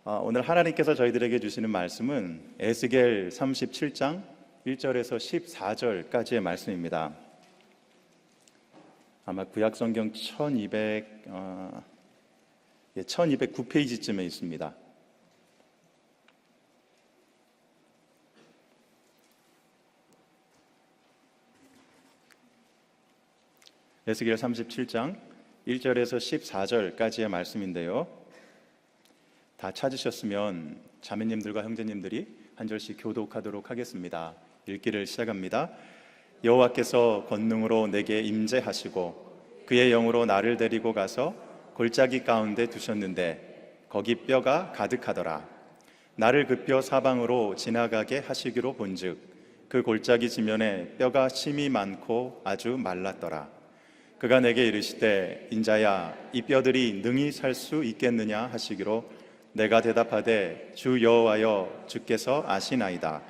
오늘 하나님께서 저희들에게 주시는 말씀은 에스겔 37장 1절에서 14절까지의 말씀입니다. 아마 구약성경 1209페이지쯤에 있습니다. 에스겔 37장 1절에서 14절까지의 말씀인데요, 다 찾으셨으면 자매님들과 형제님들이 한 절씩 교독하도록 하겠습니다. 읽기를 시작합니다. 여호와께서 권능으로 내게 임재하시고 그의 영으로 나를 데리고 가서 골짜기 가운데 두셨는데 거기 뼈가 가득하더라. 나를 그 뼈 사방으로 지나가게 하시기로 본즉 그 골짜기 지면에 뼈가 심이 많고 아주 말랐더라. 그가 내게 이르시되 인자야, 이 뼈들이 능히 살 수 있겠느냐 하시기로 내가 대답하되 주 여호와여, 주께서 아시나이다.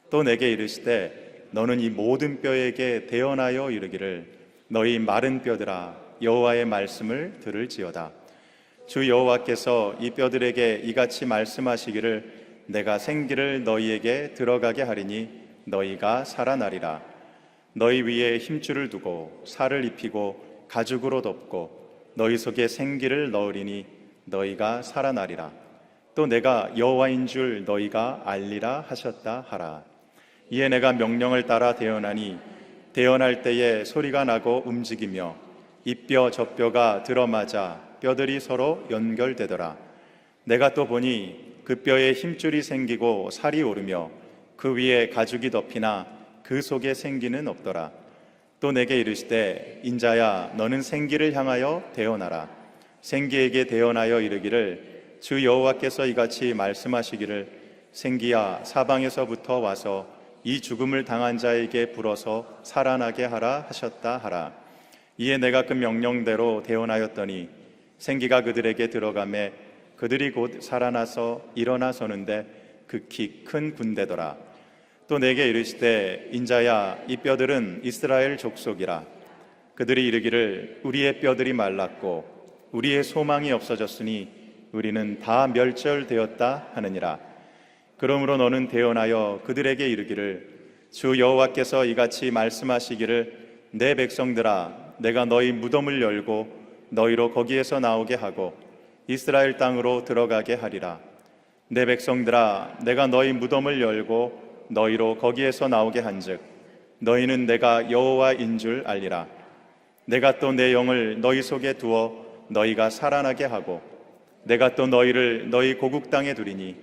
또 내게 이르시되 너는 이 모든 뼈에게 대언하여 이르기를 너희 마른 뼈들아, 여호와의 말씀을 들을지어다. 주 여호와께서 이 뼈들에게 이같이 말씀하시기를 내가 생기를 너희에게 들어가게 하리니 너희가 살아나리라. 너희 위에 힘줄을 두고 살을 입히고 가죽으로 덮고 너희 속에 생기를 넣으리니 너희가 살아나리라. 또 내가 여호와인 줄 너희가 알리라 하셨다 하라. 이에 내가 명령을 따라 대언하니 대언할 때에 소리가 나고 움직이며 이 뼈 저 뼈가 들어맞아 뼈들이 서로 연결되더라. 내가 또 보니 그 뼈에 힘줄이 생기고 살이 오르며 그 위에 가죽이 덮이나 그 속에 생기는 없더라. 또 내게 이르시되 인자야, 너는 생기를 향하여 대언하라. 생기에게 대언하여 이르기를 주 여호와께서 이같이 말씀하시기를 생기야, 사방에서부터 와서 이 죽음을 당한 자에게 불어서 살아나게 하라 하셨다 하라. 이에 내가 그 명령대로 대언하였더니 생기가 그들에게 들어가매 그들이 곧 살아나서 일어나 서는데 극히 큰 군대더라. 또 내게 이르시되 인자야, 이 뼈들은 이스라엘 족속이라. 그들이 이르기를 우리의 뼈들이 말랐고 우리의 소망이 없어졌으니 우리는 다 멸절되었다 하느니라. 그러므로 너는 대언하여 그들에게 이르기를 주 여호와께서 이같이 말씀하시기를 내 백성들아, 내가 너희 무덤을 열고 너희로 거기에서 나오게 하고 이스라엘 땅으로 들어가게 하리라. 내 백성들아, 내가 너희 무덤을 열고 너희로 거기에서 나오게 한즉 너희는 내가 여호와인 줄 알리라. 내가 또 내 영을 너희 속에 두어 너희가 살아나게 하고 내가 또 너희를 너희 고국 땅에 두리니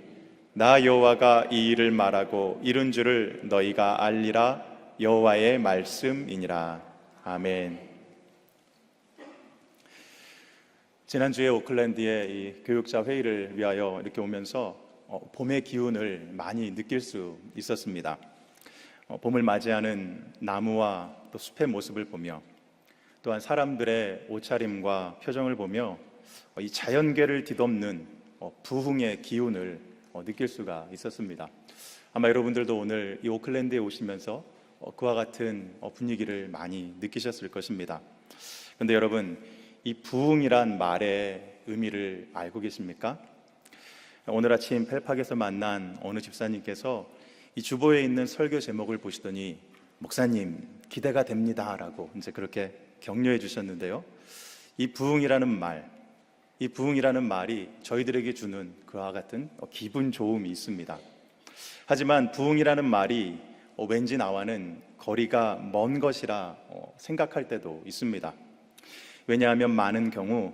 나 여호와가 이 일을 말하고 이룬 줄을 너희가 알리라. 여호와의 말씀이니라. 아멘. 지난주에 오클랜드의 이 교육자 회의를 위하여 이렇게 오면서 봄의 기운을 많이 느낄 수 있었습니다. 봄을 맞이하는 나무와 또 숲의 모습을 보며 또한 사람들의 옷차림과 표정을 보며 이 자연계를 뒤덮는 부흥의 기운을 느낄 수가 있었습니다. 아마 여러분들도 오늘 이 오클랜드에 오시면서 그와 같은 분위기를 많이 느끼셨을 것입니다. 그런데 여러분, 이 부흥이란 말의 의미를 알고 계십니까? 오늘 아침 펠팍에서 만난 어느 집사님께서 이 주보에 있는 설교 제목을 보시더니 목사님, 기대가 됩니다 라고 이제 그렇게 격려해 주셨는데요, 이 부흥이라는 말이 저희들에게 주는 그와 같은 기분 좋음이 있습니다. 하지만 부흥이라는 말이 왠지 나와는 거리가 먼 것이라 생각할 때도 있습니다. 왜냐하면 많은 경우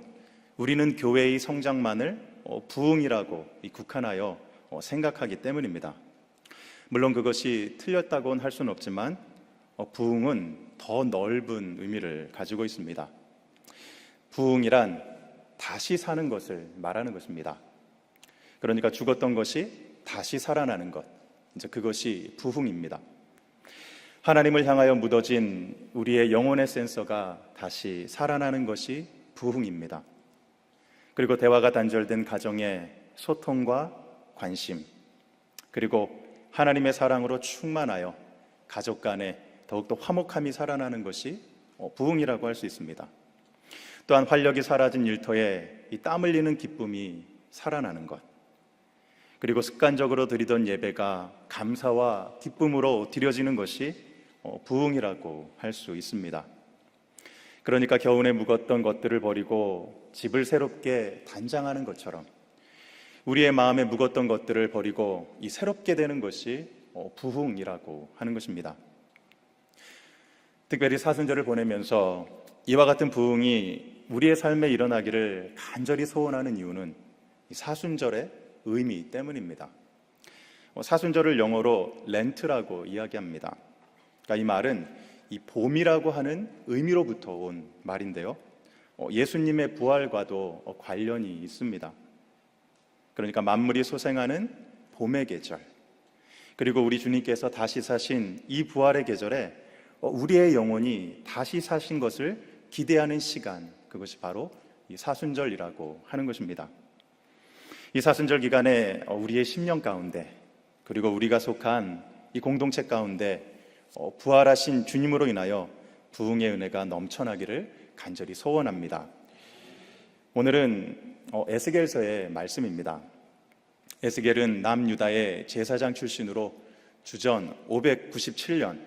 우리는 교회의 성장만을 부흥이라고 국한하여 생각하기 때문입니다. 물론 그것이 틀렸다고는 할 수는 없지만 부흥은 더 넓은 의미를 가지고 있습니다. 부흥이란 다시 사는 것을 말하는 것입니다. 그러니까 죽었던 것이 다시 살아나는 것, 이제 그것이 부흥입니다. 하나님을 향하여 묻어진 우리의 영혼의 센서가 다시 살아나는 것이 부흥입니다. 그리고 대화가 단절된 가정의 소통과 관심, 그리고 하나님의 사랑으로 충만하여 가족 간에 더욱더 화목함이 살아나는 것이 부흥이라고 할 수 있습니다. 또한 활력이 사라진 일터에 이 땀 흘리는 기쁨이 살아나는 것, 그리고 습관적으로 드리던 예배가 감사와 기쁨으로 드려지는 것이 부흥이라고 할 수 있습니다. 그러니까 겨우내 묵었던 것들을 버리고 집을 새롭게 단장하는 것처럼 우리의 마음에 묵었던 것들을 버리고 이 새롭게 되는 것이 부흥이라고 하는 것입니다. 특별히 사순절을 보내면서 이와 같은 부흥이 우리의 삶에 일어나기를 간절히 소원하는 이유는 이 사순절의 의미 때문입니다. 사순절을 영어로 렌트라고 이야기합니다. 그러니까 이 말은 이 봄이라고 하는 의미로부터 온 말인데요. 예수님의 부활과도 관련이 있습니다. 그러니까 만물이 소생하는 봄의 계절, 그리고 우리 주님께서 다시 사신 이 부활의 계절에 우리의 영혼이 다시 사신 것을 기대하는 시간, 그것이 바로 이 사순절이라고 하는 것입니다. 이 사순절 기간에 우리의 심령 가운데, 그리고 우리가 속한 이 공동체 가운데 부활하신 주님으로 인하여 부흥의 은혜가 넘쳐나기를 간절히 소원합니다. 오늘은 에스겔서의 말씀입니다. 에스겔은 남유다의 제사장 출신으로 주전 597년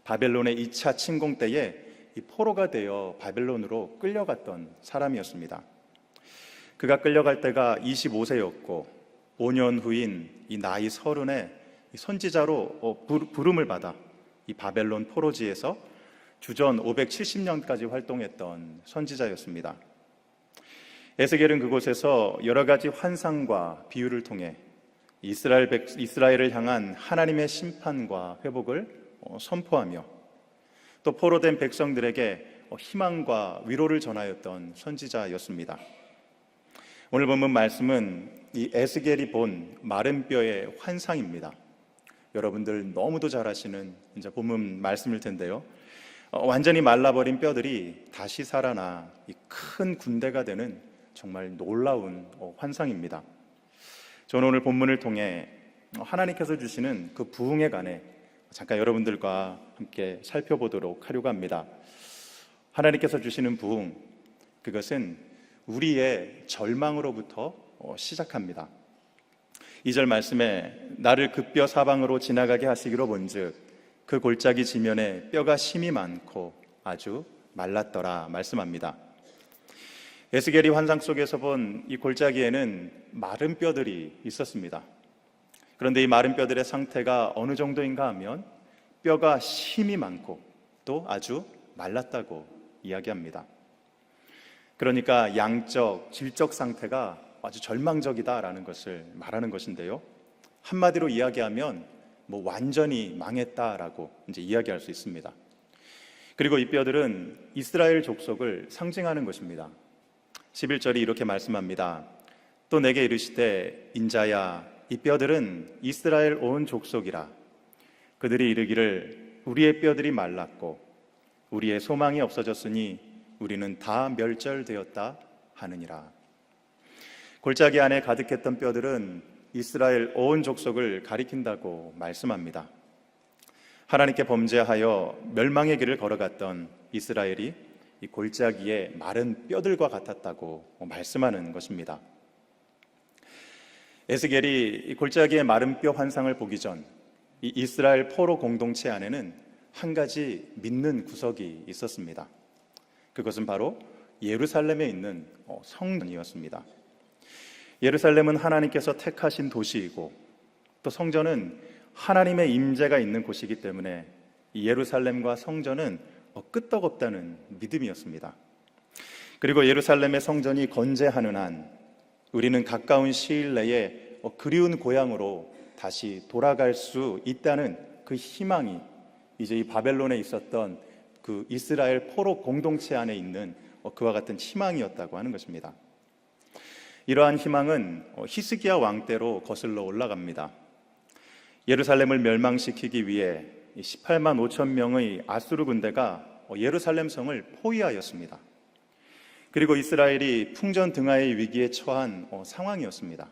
바벨론의 2차 침공 때에 이 포로가 되어 바벨론으로 끌려갔던 사람이었습니다. 그가 끌려갈 때가 25세였고 5년 후인 이 나이 30에 선지자로 부름을 받아 이 바벨론 포로지에서 주전 570년까지 활동했던 선지자였습니다. 에스겔은 그곳에서 여러 가지 환상과 비유를 통해 이스라엘을 향한 하나님의 심판과 회복을 선포하며 또 포로된 백성들에게 희망과 위로를 전하였던 선지자였습니다. 오늘 본문 말씀은 이 에스겔이 본 마른 뼈의 환상입니다. 여러분들 너무도 잘 아시는 이제 본문 말씀일 텐데요. 완전히 말라버린 뼈들이 다시 살아나 이 큰 군대가 되는 정말 놀라운 환상입니다. 저는 오늘 본문을 통해 하나님께서 주시는 그 부흥에 관해 잠깐 여러분들과 함께 살펴보도록 하려고 합니다. 하나님께서 주시는 부흥, 그것은 우리의 절망으로부터 시작합니다. 2절 말씀에 나를 그 뼈 사방으로 지나가게 하시기로 본즉 그 골짜기 지면에 뼈가 심이 많고 아주 말랐더라 말씀합니다. 에스겔이 환상 속에서 본 이 골짜기에는 마른 뼈들이 있었습니다. 그런데 이 마른 뼈들의 상태가 어느 정도인가 하면 뼈가 심이 많고 또 아주 말랐다고 이야기합니다. 그러니까 양적, 질적 상태가 아주 절망적이다라는 것을 말하는 것인데요. 한마디로 이야기하면 완전히 망했다라고 이제 이야기할 수 있습니다. 그리고 이 뼈들은 이스라엘 족속을 상징하는 것입니다. 11절이 이렇게 말씀합니다. 또 내게 이르시되 인자야 이 뼈들은 이스라엘 온 족속이라. 그들이 이르기를 우리의 뼈들이 말랐고 우리의 소망이 없어졌으니 우리는 다 멸절되었다 하느니라. 골짜기 안에 가득했던 뼈들은 이스라엘 온 족속을 가리킨다고 말씀합니다. 하나님께 범죄하여 멸망의 길을 걸어갔던 이스라엘이 이 골짜기에 마른 뼈들과 같았다고 말씀하는 것입니다. 에스겔이 이 골짜기의 마른 뼈 환상을 보기 전 이 이스라엘 포로 공동체 안에는 한 가지 믿는 구석이 있었습니다. 그것은 바로 예루살렘에 있는 성전이었습니다. 예루살렘은 하나님께서 택하신 도시이고 또 성전은 하나님의 임재가 있는 곳이기 때문에 이 예루살렘과 성전은 끄떡없다는 믿음이었습니다. 그리고 예루살렘의 성전이 건재하는 한 우리는 가까운 시일 내에 그리운 고향으로 다시 돌아갈 수 있다는 그 희망이 이제 이 바벨론에 있었던 그 이스라엘 포로 공동체 안에 있는 그와 같은 희망이었다고 하는 것입니다. 이러한 희망은 히스기야 왕 때로 거슬러 올라갑니다. 예루살렘을 멸망시키기 위해 18만 5천 명의 아수르 군대가 예루살렘 성을 포위하였습니다. 그리고 이스라엘이 풍전등화의 위기에 처한 상황이었습니다.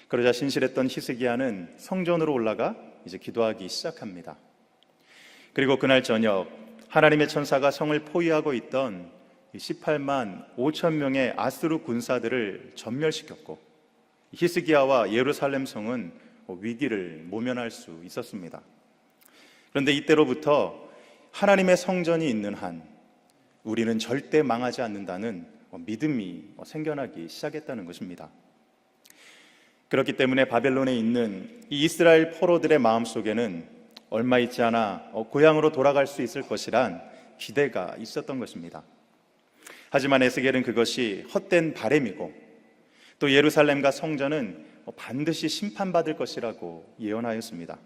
그러자 신실했던 히스기야는 성전으로 올라가 이제 기도하기 시작합니다. 그리고 그날 저녁 하나님의 천사가 성을 포위하고 있던 18만 5천 명의 아수르 군사들을 전멸시켰고 히스기야와 예루살렘 성은 위기를 모면할 수 있었습니다. 그런데 이때로부터 하나님의 성전이 있는 한 우리는 절대 망하지 않는다는 믿음이 생겨나기 시작했다는 것입니다. 그렇기 때문에 바벨론에 있는 이 이스라엘 포로들의 마음속에는 얼마 있지 않아 고향으로 돌아갈 수 있을 것이란 기대가 있었던 것입니다. 하지만 에스겔은 그것이 헛된 바램이고 또 예루살렘과 성전은 반드시 심판받을 것이라고 예언하였습니다.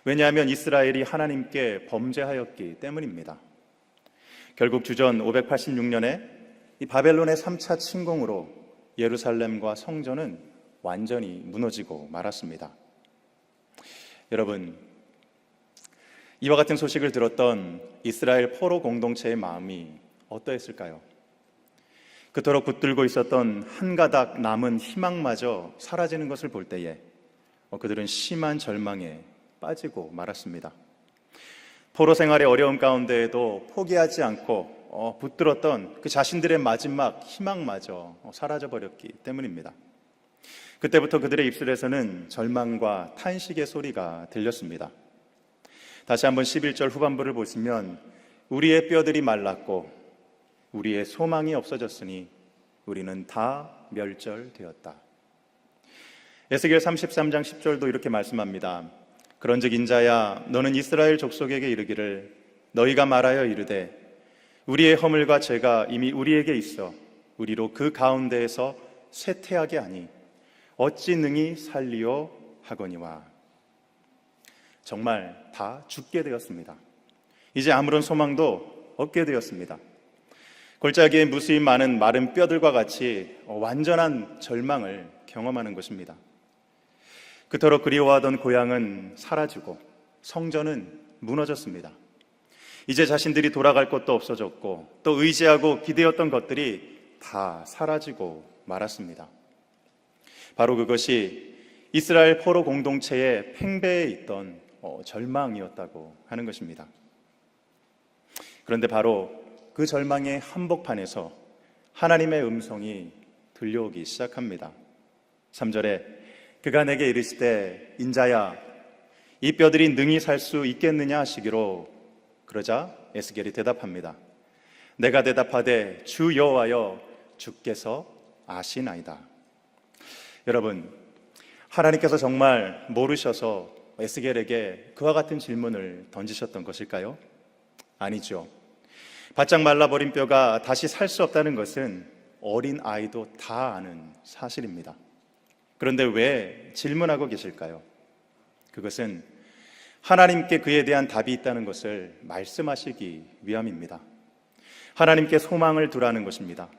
왜냐하면 이스라엘이 하나님께 범죄하였기 때문입니다. 결국 주전 586년에 이 바벨론의 3차 침공으로 예루살렘과 성전은 완전히 무너지고 말았습니다. 여러분, 이와 같은 소식을 들었던 이스라엘 포로 공동체의 마음이 어떠했을까요? 그토록 붙들고 있었던 한 가닥 남은 희망마저 사라지는 것을 볼 때에 그들은 심한 절망에 빠지고 말았습니다. 포로 생활의 어려움 가운데에도 포기하지 않고 붙들었던 그 자신들의 마지막 희망마저 사라져버렸기 때문입니다. 그때부터 그들의 입술에서는 절망과 탄식의 소리가 들렸습니다. 다시 한번 11절 후반부를 보시면 우리의 뼈들이 말랐고 우리의 소망이 없어졌으니 우리는 다 멸절되었다. 에스겔 33장 10절도 이렇게 말씀합니다. 그런즉 인자야 너는 이스라엘 족속에게 이르기를 너희가 말하여 이르되 우리의 허물과 죄가 이미 우리에게 있어 우리로 그 가운데에서 쇠퇴하게 하니 어찌 능히 살리오 하거니와. 정말 다 죽게 되었습니다. 이제 아무런 소망도 없게 되었습니다. 골짜기에 무수히 많은 마른 뼈들과 같이 완전한 절망을 경험하는 것입니다. 그토록 그리워하던 고향은 사라지고 성전은 무너졌습니다. 이제 자신들이 돌아갈 곳도 없어졌고 또 의지하고 기대었던 것들이 다 사라지고 말았습니다. 바로 그것이 이스라엘 포로 공동체의 팽배에 있던 절망이었다고 하는 것입니다. 그런데 바로 그 절망의 한복판에서 하나님의 음성이 들려오기 시작합니다. 3절에 그가 내게 이르시되 인자야 이 뼈들이 능히 살 수 있겠느냐 하시기로. 그러자 에스겔이 대답합니다. 내가 대답하되 주 여호와여 주께서 아시나이다. 여러분, 하나님께서 정말 모르셔서 에스겔에게 그와 같은 질문을 던지셨던 것일까요? 아니죠. 바짝 말라버린 뼈가 다시 살 수 없다는 것은 어린 아이도 다 아는 사실입니다. 그런데 왜 질문하고 계실까요? 그것은 하나님께 그에 대한 답이 있다는 것을 말씀하시기 위함입니다. 하나님께 소망을 두라는 것입니다.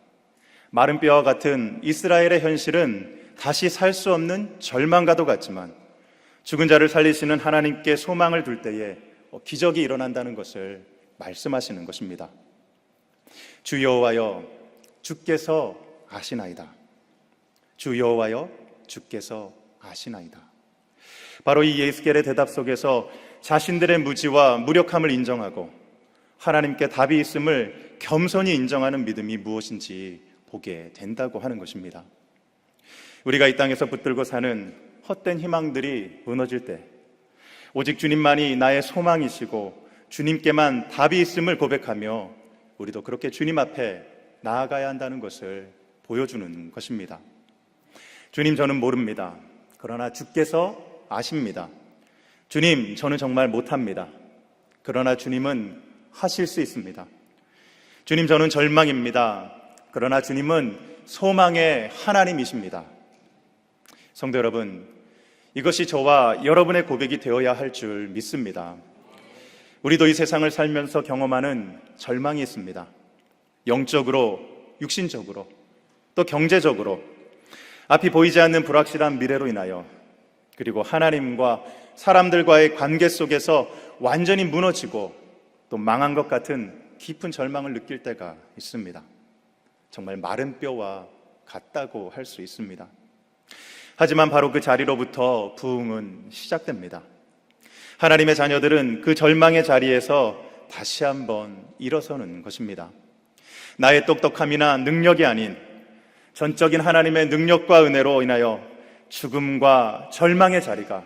마른 뼈와 같은 이스라엘의 현실은 다시 살 수 없는 절망과도 같지만 죽은 자를 살리시는 하나님께 소망을 둘 때에 기적이 일어난다는 것을 말씀하시는 것입니다. 주 여호와여 주께서 아시나이다. 주 여호와여 주께서 아시나이다. 바로 이 에스겔의 대답 속에서 자신들의 무지와 무력함을 인정하고 하나님께 답이 있음을 겸손히 인정하는 믿음이 무엇인지 보게 된다고 하는 것입니다. 우리가 이 땅에서 붙들고 사는 헛된 희망들이 무너질 때 오직 주님만이 나의 소망이시고 주님께만 답이 있음을 고백하며 우리도 그렇게 주님 앞에 나아가야 한다는 것을 보여주는 것입니다. 주님, 저는 모릅니다. 그러나 주께서 아십니다. 주님, 저는 정말 못합니다. 그러나 주님은 하실 수 있습니다. 주님, 저는 절망입니다. 그러나 주님은 소망의 하나님이십니다. 성도 여러분, 이것이 저와 여러분의 고백이 되어야 할 줄 믿습니다. 우리도 이 세상을 살면서 경험하는 절망이 있습니다. 영적으로, 육신적으로, 또 경제적으로, 앞이 보이지 않는 불확실한 미래로 인하여, 그리고 하나님과 사람들과의 관계 속에서 완전히 무너지고 또 망한 것 같은 깊은 절망을 느낄 때가 있습니다. 정말 마른 뼈와 같다고 할 수 있습니다. 하지만 바로 그 자리로부터 부흥은 시작됩니다. 하나님의 자녀들은 그 절망의 자리에서 다시 한번 일어서는 것입니다. 나의 똑똑함이나 능력이 아닌 전적인 하나님의 능력과 은혜로 인하여 죽음과 절망의 자리가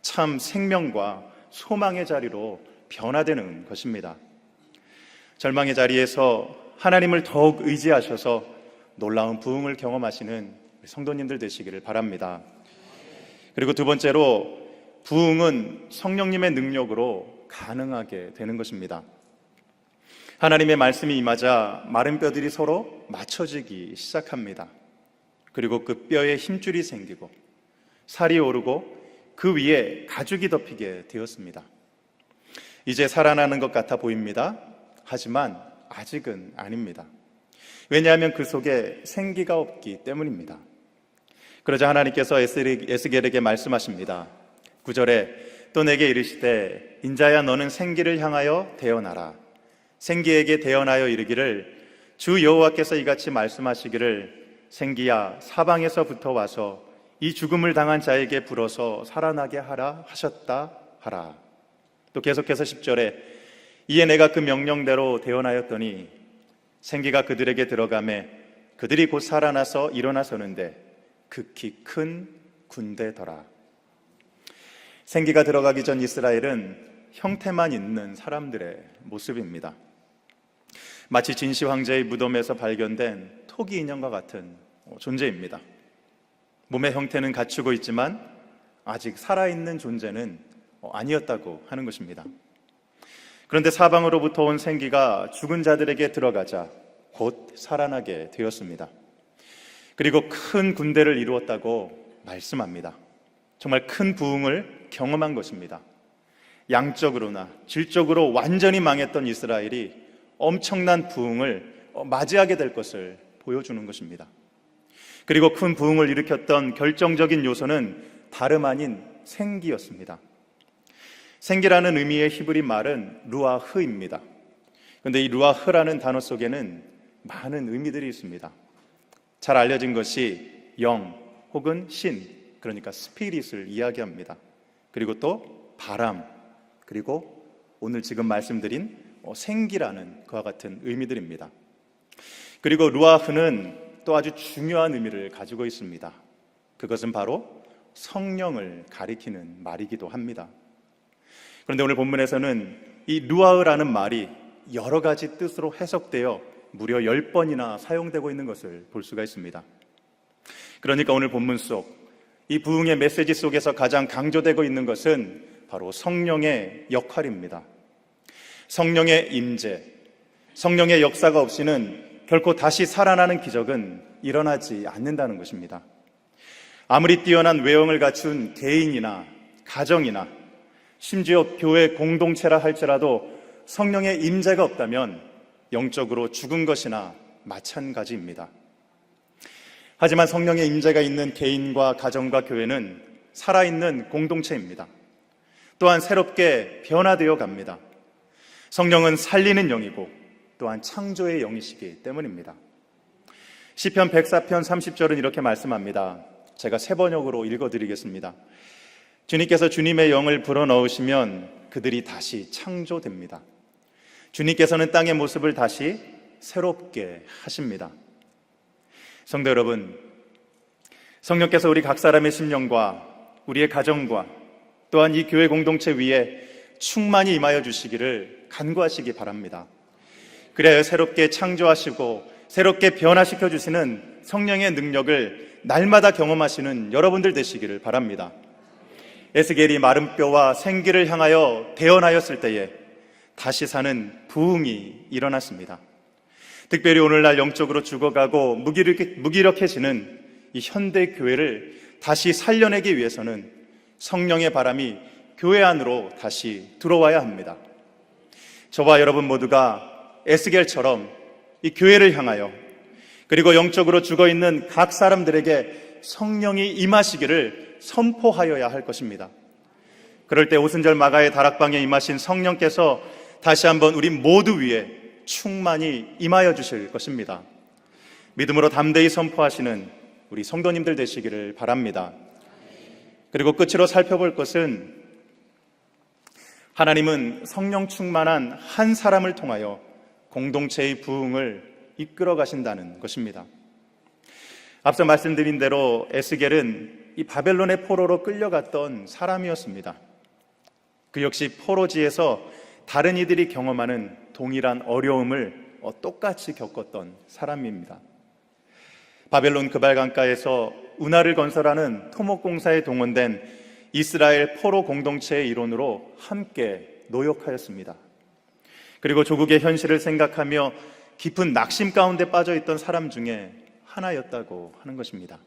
참 생명과 소망의 자리로 변화되는 것입니다. 절망의 자리에서 하나님을 더욱 의지하셔서 놀라운 부흥을 경험하시는 성도님들 되시기를 바랍니다. 그리고 두 번째로, 부흥은 성령님의 능력으로 가능하게 되는 것입니다. 하나님의 말씀이 임하자 마른 뼈들이 서로 맞춰지기 시작합니다. 그리고 그 뼈에 힘줄이 생기고 살이 오르고 그 위에 가죽이 덮이게 되었습니다. 이제 살아나는 것 같아 보입니다. 하지만 아직은 아닙니다. 왜냐하면 그 속에 생기가 없기 때문입니다. 그러자 하나님께서 에스겔에게 말씀하십니다. 9절에 또 내게 이르시되 인자야 너는 생기를 향하여 대언하라. 생기에게 대언하여 이르기를 주 여호와께서 이같이 말씀하시기를 생기야 사방에서부터 와서 이 죽음을 당한 자에게 불어서 살아나게 하라 하셨다 하라. 또 계속해서 10절에 이에 내가 그 명령대로 대언하였더니 생기가 그들에게 들어가매 그들이 곧 살아나서 일어나서는데 극히 큰 군대더라. 생기가 들어가기 전 이스라엘은 형태만 있는 사람들의 모습입니다. 마치 진시 황제의 무덤에서 발견된 토기 인형과 같은 존재입니다. 몸의 형태는 갖추고 있지만 아직 살아있는 존재는 아니었다고 하는 것입니다. 그런데 사방으로부터 온 생기가 죽은 자들에게 들어가자 곧 살아나게 되었습니다. 그리고 큰 군대를 이루었다고 말씀합니다. 정말 큰 부흥을 경험한 것입니다. 양적으로나 질적으로 완전히 망했던 이스라엘이 엄청난 부흥을 맞이하게 될 것을 보여주는 것입니다. 그리고 큰 부흥을 일으켰던 결정적인 요소는 다름 아닌 생기였습니다. 생기라는 의미의 히브리 말은 루아흐입니다. 그런데 이 루아흐라는 단어 속에는 많은 의미들이 있습니다. 잘 알려진 것이 영 혹은 신, 그러니까 스피릿을 이야기합니다. 그리고 또 바람, 그리고 오늘 지금 말씀드린 생기라는 그와 같은 의미들입니다. 그리고 루아흐는 또 아주 중요한 의미를 가지고 있습니다. 그것은 바로 성령을 가리키는 말이기도 합니다. 그런데 오늘 본문에서는 이 루아흐라는 말이 여러 가지 뜻으로 해석되어 무려 10번이나 사용되고 있는 것을 볼 수가 있습니다. 그러니까 오늘 본문 속 이 부흥의 메시지 속에서 가장 강조되고 있는 것은 바로 성령의 역할입니다. 성령의 임재, 성령의 역사가 없이는 결코 다시 살아나는 기적은 일어나지 않는다는 것입니다. 아무리 뛰어난 외형을 갖춘 개인이나 가정이나 심지어 교회 공동체라 할지라도 성령의 임재가 없다면 영적으로 죽은 것이나 마찬가지입니다. 하지만 성령의 임재가 있는 개인과 가정과 교회는 살아있는 공동체입니다. 또한 새롭게 변화되어 갑니다. 성령은 살리는 영이고 또한 창조의 영이시기 때문입니다. 시편 104편 30절은 이렇게 말씀합니다. 제가 세 번역으로 읽어드리겠습니다. 주님께서 주님의 영을 불어넣으시면 그들이 다시 창조됩니다. 주님께서는 땅의 모습을 다시 새롭게 하십니다. 성도 여러분, 성령께서 우리 각 사람의 심령과 우리의 가정과 또한 이 교회 공동체 위에 충만히 임하여 주시기를 간구하시기 바랍니다. 그래야 새롭게 창조하시고 새롭게 변화시켜 주시는 성령의 능력을 날마다 경험하시는 여러분들 되시기를 바랍니다. 에스겔이 마른 뼈와 생기를 향하여 대언하였을 때에 다시 사는 부흥이 일어났습니다. 특별히 오늘날 영적으로 죽어가고 무기력해지는 이 현대 교회를 다시 살려내기 위해서는 성령의 바람이 교회 안으로 다시 들어와야 합니다. 저와 여러분 모두가 에스겔처럼 이 교회를 향하여 그리고 영적으로 죽어있는 각 사람들에게 성령이 임하시기를 선포하여야 할 것입니다. 그럴 때 오순절 마가의 다락방에 임하신 성령께서 다시 한번 우리 모두 위에 충만히 임하여 주실 것입니다. 믿음으로 담대히 선포하시는 우리 성도님들 되시기를 바랍니다. 그리고 끝으로 살펴볼 것은 하나님은 성령 충만한 한 사람을 통하여 공동체의 부흥을 이끌어 가신다는 것입니다. 앞서 말씀드린 대로 에스겔은 이 바벨론의 포로로 끌려갔던 사람이었습니다. 그 역시 포로지에서 다른 이들이 경험하는 동일한 어려움을 똑같이 겪었던 사람입니다. 바벨론 그발강가에서 운하를 건설하는 토목공사에 동원된 이스라엘 포로 공동체의 일원으로 함께 노역하였습니다. 그리고 조국의 현실을 생각하며 깊은 낙심 가운데 빠져있던 사람 중에 하나였다고 하는 것입니다.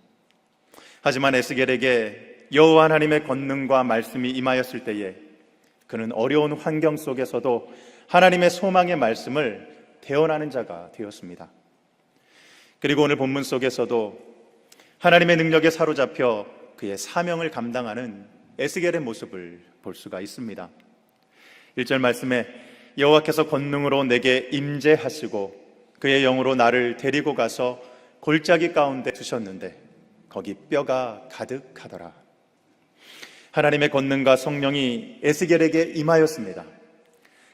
하지만 에스겔에게 여호와 하나님의 권능과 말씀이 임하였을 때에 그는 어려운 환경 속에서도 하나님의 소망의 말씀을 대언하는 자가 되었습니다. 그리고 오늘 본문 속에서도 하나님의 능력에 사로잡혀 그의 사명을 감당하는 에스겔의 모습을 볼 수가 있습니다. 1절 말씀에 여호와께서 권능으로 내게 임재하시고 그의 영으로 나를 데리고 가서 골짜기 가운데 두셨는데 거기 뼈가 가득하더라. 하나님의 권능과 성령이 에스겔에게 임하였습니다.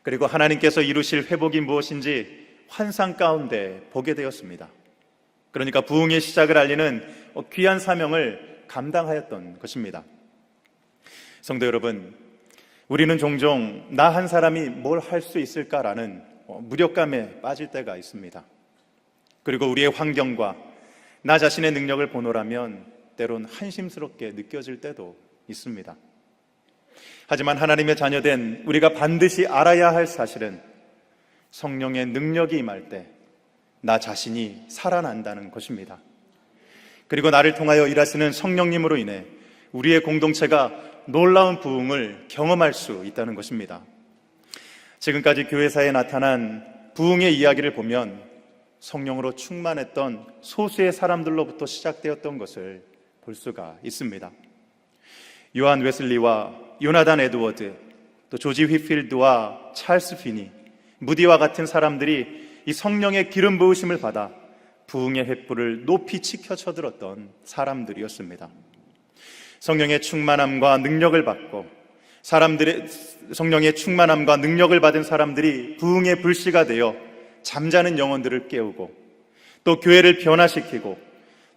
그리고 하나님께서 이루실 회복이 무엇인지 환상 가운데 보게 되었습니다. 그러니까 부흥의 시작을 알리는 귀한 사명을 감당하였던 것입니다. 성도 여러분, 우리는 종종 나 한 사람이 뭘 할 수 있을까라는 무력감에 빠질 때가 있습니다. 그리고 우리의 환경과 나 자신의 능력을 보노라면 때론 한심스럽게 느껴질 때도 있습니다. 하지만 하나님의 자녀된 우리가 반드시 알아야 할 사실은 성령의 능력이 임할 때 나 자신이 살아난다는 것입니다. 그리고 나를 통하여 일하시는 성령님으로 인해 우리의 공동체가 놀라운 부흥을 경험할 수 있다는 것입니다. 지금까지 교회사에 나타난 부흥의 이야기를 보면 성령으로 충만했던 소수의 사람들로부터 시작되었던 것을 볼 수가 있습니다. 요한 웨슬리와 요나단 에드워드, 또 조지 휘필드와 찰스 피니, 무디와 같은 사람들이 이 성령의 기름 부으심을 받아 부흥의 횃불을 높이 치켜 쳐들었던 사람들이었습니다. 성령의 충만함과 능력을 받고 성령의 충만함과 능력을 받은 사람들이 부흥의 불씨가 되어 잠자는 영혼들을 깨우고 또 교회를 변화시키고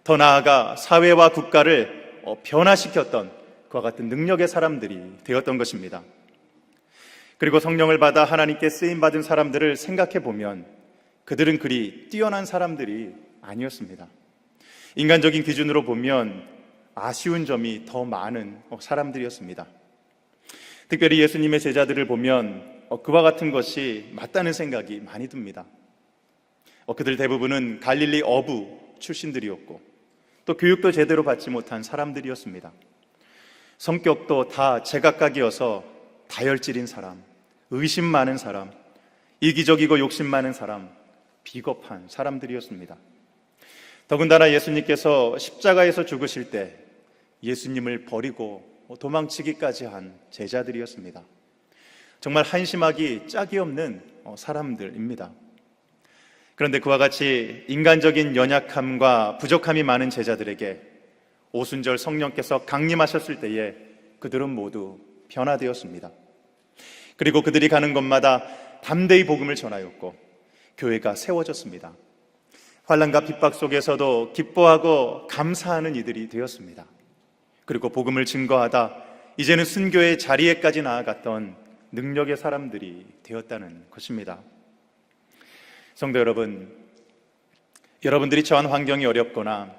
더 나아가 사회와 국가를 변화시켰던 그와 같은 능력의 사람들이 되었던 것입니다. 그리고 성령을 받아 하나님께 쓰임받은 사람들을 생각해 보면 그들은 그리 뛰어난 사람들이 아니었습니다. 인간적인 기준으로 보면 아쉬운 점이 더 많은 사람들이었습니다. 특별히 예수님의 제자들을 보면 그와 같은 것이 맞다는 생각이 많이 듭니다. 그들 대부분은 갈릴리 어부 출신들이었고 또 교육도 제대로 받지 못한 사람들이었습니다. 성격도 다 제각각이어서 다혈질인 사람, 의심 많은 사람, 이기적이고 욕심 많은 사람, 비겁한 사람들이었습니다. 더군다나 예수님께서 십자가에서 죽으실 때 예수님을 버리고 도망치기까지 한 제자들이었습니다. 정말 한심하기 짝이 없는 사람들입니다. 그런데 그와 같이 인간적인 연약함과 부족함이 많은 제자들에게 오순절 성령께서 강림하셨을 때에 그들은 모두 변화되었습니다. 그리고 그들이 가는 곳마다 담대히 복음을 전하였고 교회가 세워졌습니다. 환난과 핍박 속에서도 기뻐하고 감사하는 이들이 되었습니다. 그리고 복음을 증거하다 이제는 순교의 자리에까지 나아갔던 능력의 사람들이 되었다는 것입니다. 성도 여러분, 여러분들이 처한 환경이 어렵거나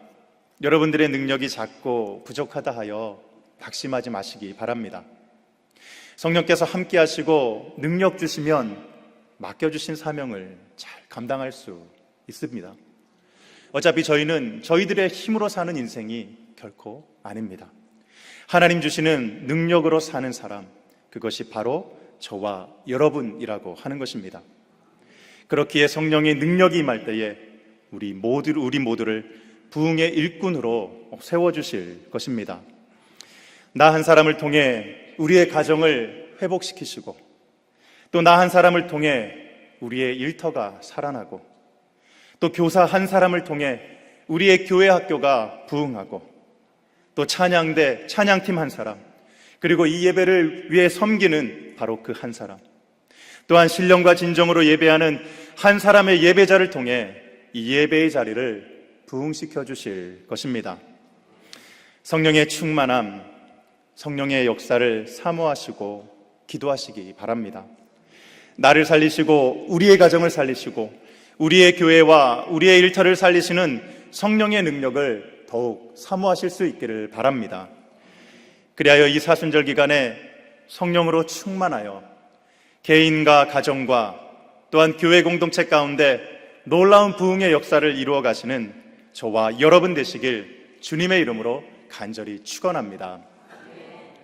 여러분들의 능력이 작고 부족하다 하여 낙심하지 마시기 바랍니다. 성령께서 함께 하시고 능력 주시면 맡겨주신 사명을 잘 감당할 수 있습니다. 어차피 저희는 저희들의 힘으로 사는 인생이 결코 아닙니다. 하나님 주시는 능력으로 사는 사람, 그것이 바로 저와 여러분이라고 하는 것입니다. 그렇기에 성령의 능력이 임할 때에 우리 모두를 부흥의 일꾼으로 세워주실 것입니다. 나 한 사람을 통해 우리의 가정을 회복시키시고 또 나 한 사람을 통해 우리의 일터가 살아나고 또 교사 한 사람을 통해 우리의 교회 학교가 부흥하고 또 찬양팀 한 사람, 그리고 이 예배를 위해 섬기는 바로 그 한 사람, 또한 신령과 진정으로 예배하는 한 사람의 예배자를 통해 이 예배의 자리를 부흥시켜 주실 것입니다. 성령의 충만함, 성령의 역사를 사모하시고 기도하시기 바랍니다. 나를 살리시고 우리의 가정을 살리시고 우리의 교회와 우리의 일터를 살리시는 성령의 능력을 더욱 사모하실 수 있기를 바랍니다. 그리하여 이 사순절 기간에 성령으로 충만하여 개인과 가정과 또한 교회 공동체 가운데 놀라운 부흥의 역사를 이루어 가시는 저와 여러분 되시길 주님의 이름으로 간절히 축원합니다.